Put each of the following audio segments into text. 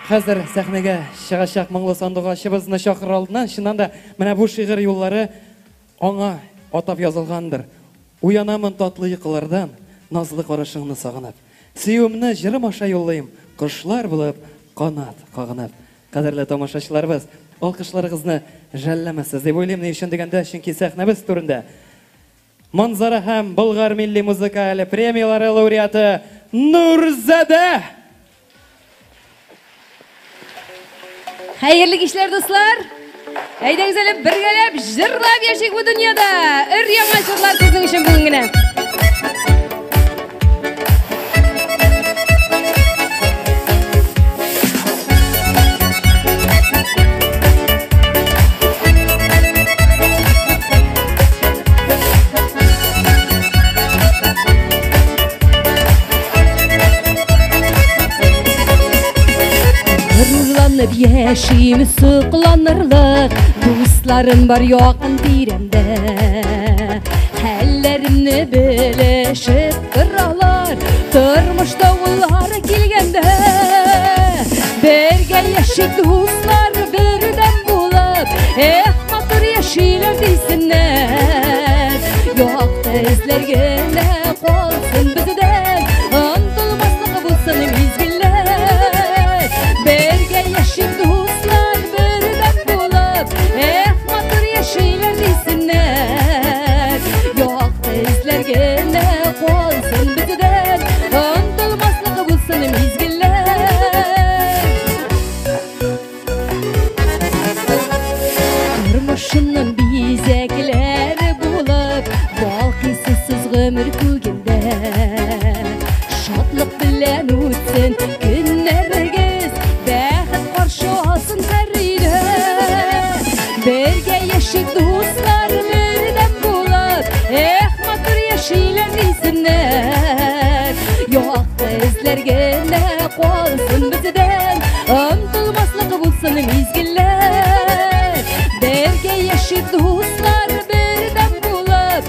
Хәзер сәхнәгә чыгачак моңлы сандугачыбызны чакырыр алдыннан чыннан да менә бу шигырь юллары аңа атап язылгандыр. Уянамын татлы йокылардан, назлы карашыңны сагынып. Сөюемне җырым аша юллыйм, кошлар булып канат кагынып. Кадерле тамашачыларыбыз, алкышларыгызны жәлләмәсез дип уйлыйм, ни өчен дигәндә, чөнки сәхнәбез турында Манзара һәм Болгар милли музыкаль премиялары лауреаты Нурзәдә. Хәерле кичләр, дуслар! Әйдәгез әле бергәләп җырлап яшик бу дөньяда. Өр-яңа җырлар сезнең өчен бүген генә. Яшим сокланырлык, дусларым бар якын тирәмдә. Хәлләремне белешеп торалар, тормышта уллары килгәндә. Бергә яшик дуслар, бердәм булып, матур яшиләр дисеннәр. Якты эзләр генә калсын бездән, онтылмаслык булсын мизгелләр. Бергә яшик дуслар, бердәм булып, матур яшиләр дисеннәр. Якты эзләр генә калсын бездән, онтылмаслык булсын мизгелләр. Тормышымның бизәкләре булып, балкыйсыз гомер күгендә. Шатлык белән үтсен көннәрегез, бәхет каршы алсын һәр өйдә. Бергә яшик дуслар, бердәм булып, матур яшиләр дисеннәр. Якты эзләр генә калсын бездән, онтылмаслык булсын мизгелләр. Бергә яшик дуслар, бердәм булып,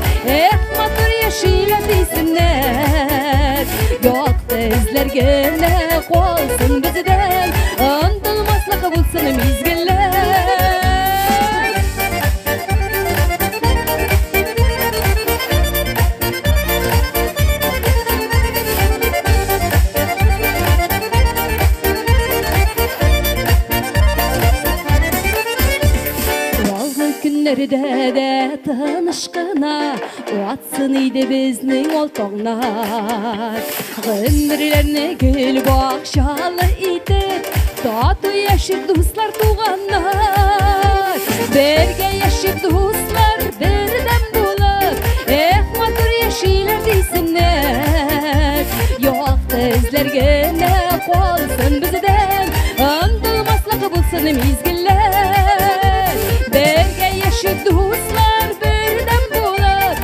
матур яшиләр дисеннәр. Якты эзләр генә калсын бездән, онтылмаслык булсын мизгелләр. Günlerde de tanışkına Uatsın idi bizning oltoğnar. Gümrülerini gül bakşalı itip, tatlı yaşık dostlar tuğanlar. Berge yaşık dostlar, birden bulup, matur yaşiler desinler. Yoktı izler gene kalsın bizden, andılmaslık bulsun mizgiller. Berge yaşık dostlar, birden bulup,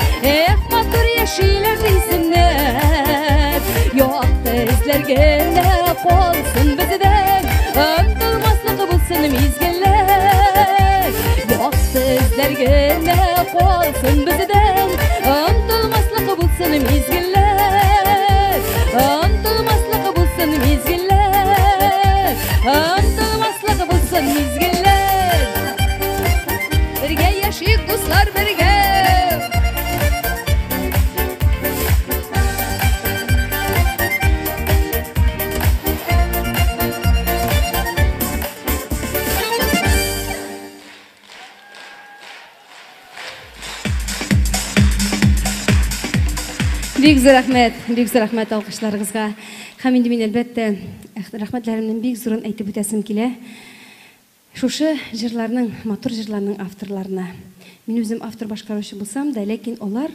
matur yaşiler desinler. Yoktı izler gene kalsın bizden, andılmaslık bulsun mizgiller. Yoktı izler gene kalsın bizden, andılmaslık bulsun mizgiller. Andılmaslık bulsun mizgiller. Andılmaslık bulsun mizgiller. Birge yaşayık dostlar, birge. Бик зур рәхмәт алкышларыгызга. Һәм инде мин әлбәттә рәхмәтләремнең бик зурын әйтеп үтәсем килә. Шушы җырларның, матур җырларның авторларына. Мин үзем автор башкаручы булсам да, ләкин алар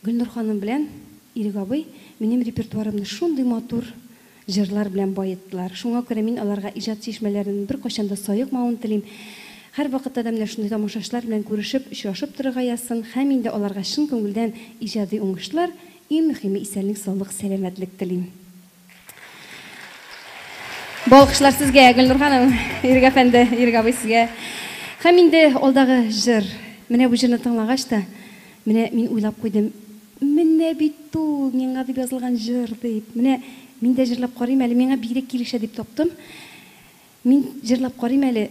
Гөлнур ханым белән Ирек абый минем репертуарымны шундый матур җырлар белән байыттылар. Шуңа күрә мин аларга иҗат чишмәләренең бер кайчан да саекмавын телим. Һәр вакытта да менә шундый тамашачылар белән күрешеп, очрашып торырга язсын. Һәм инде аларга чын күңелдән иҗади уңышлар, иң мөһиме исәнлек, саулык, сәламәтлек телим. Балкышлар сезгә, Гөлнур ханым, Ирек әфәнде, Ирек абый сезгә. Һәм инде алдагы җыр, менә бу җырны тыңлагач та, менә мин уйлап куйдым, менә бит ул миңа дип язылган җыр дип. Менә мин дә җырлап карыйм әле, миңа бигрәк килешә дип таптым. Мин җырлап карыйм әле.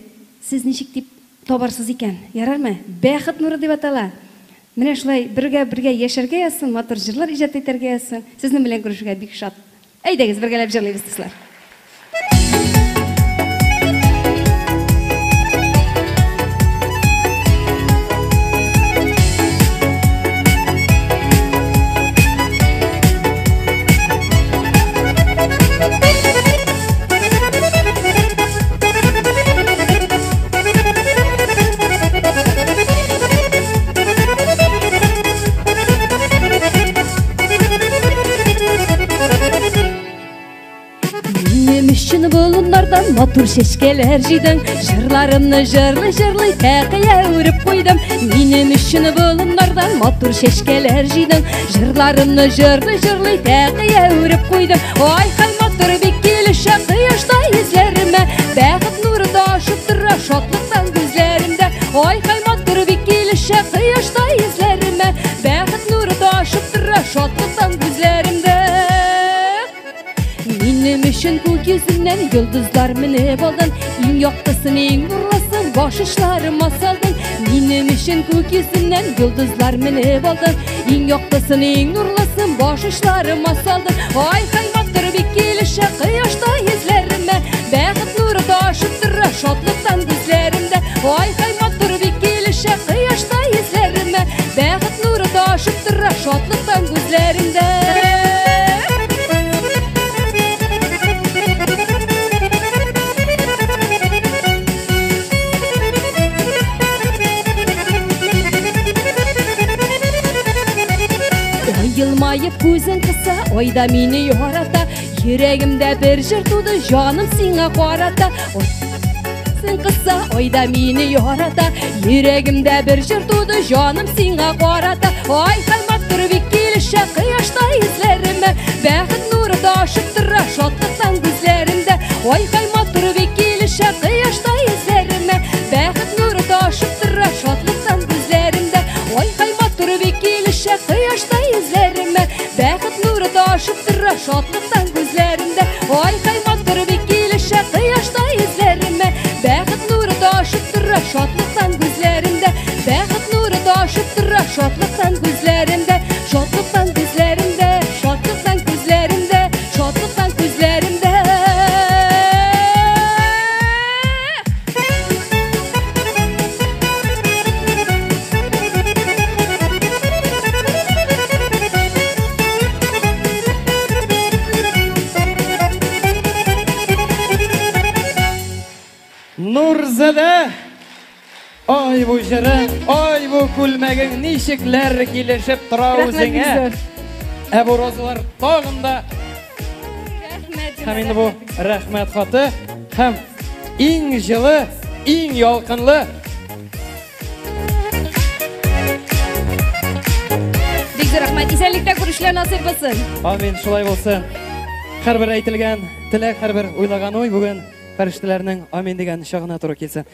Сез ничек дип табарсыз икән? Ярармы? Бәхет нуры дип атала. Менә шулай бергә яшәргә язсын, матур җырлар иҗат итәргә язсын. Сезнең белән күрешергә бик шат. Әйдәгез, бергәләп җырлыйбыз, дуслар. Болындардан матур шешкелер жидың, жырларымны жырлый тәқия өріп қойдым. Минем үшін болындардан матур шешкелер жидың, жырларымны жырлый тәқия өріп қойдым. Ой, қай матур бек келіші қиыштай езлеріме, бәқіт нұры да ашып тұра шатлықтан көзлерімді. Ой, қай матур бек келіші қиыштай езлеріме, бәқіт нұры да ашып тұра шатлықтан көзлерімді. Минем үшін көк yüzünden yıldızlar minip aldın, ең яктысын, ең нурлысын башышларыма салдың. Минем үшін көк yüzünden yıldızlar minip aldın, ең яктысын, ең нурлысын башышларыма салдың. Ай, кайматтыр бик келіші қияшта езлеріме, бәхет нуры ташып тұра шатлықтан көзлерімді. Ай, кайматтыр бик келіші қияшта езлеріме, бәхет нуры ташып тұра шатлықтан көзлерімді. Yılmayıp көзін қыса, ойда мені ярата, Йөрәгемдә бір жыр туды, жаным сиңа карата. Сен қыса, ойда мені ярата, Йөрәгемдә бір жыр туды, жаным сиңа карата. Ай, каймап тұр бик килешә қияшта езләремә, бәхет нуры ташып тұра шатлықтан күзләремдә. Ай, каймап тұр бик килешә қияшта езләремә, бәхет нуры ташып тұра шатлықтан күзләремдә. Ай, каймап тұр бик килешә қияшта езләремә, бәхет нуры ташып тұра шатлықтан күзләремдә. Ай, каймап тұр бик килешә қияшта езләремә, бәхет нуры ташып тұра шатлықтан күзләремдә. Бәхет нуры ташып тұра шатлықтан күзләремдә. Шатлықтан күзләремдә, шатлықтан күзләремдә, шатлықтан күзләремдә. Нурзада, ай бу жырың, ай бу күлмәгең ничекләр килешеп тора үзеңә. Бу розалар тагында. Һәм инде бу рәхмәт хаты һәм иң җылы, иң ялкынлы. Бик рәхмәт, исәнлектә күрешүләр насыйп булсын. Амин, шулай булсын. Һәрбер әйтелгән теләк, һәрбер уйлаган уй бүген фәрештәләрнең амин дигән чагына туры килсен.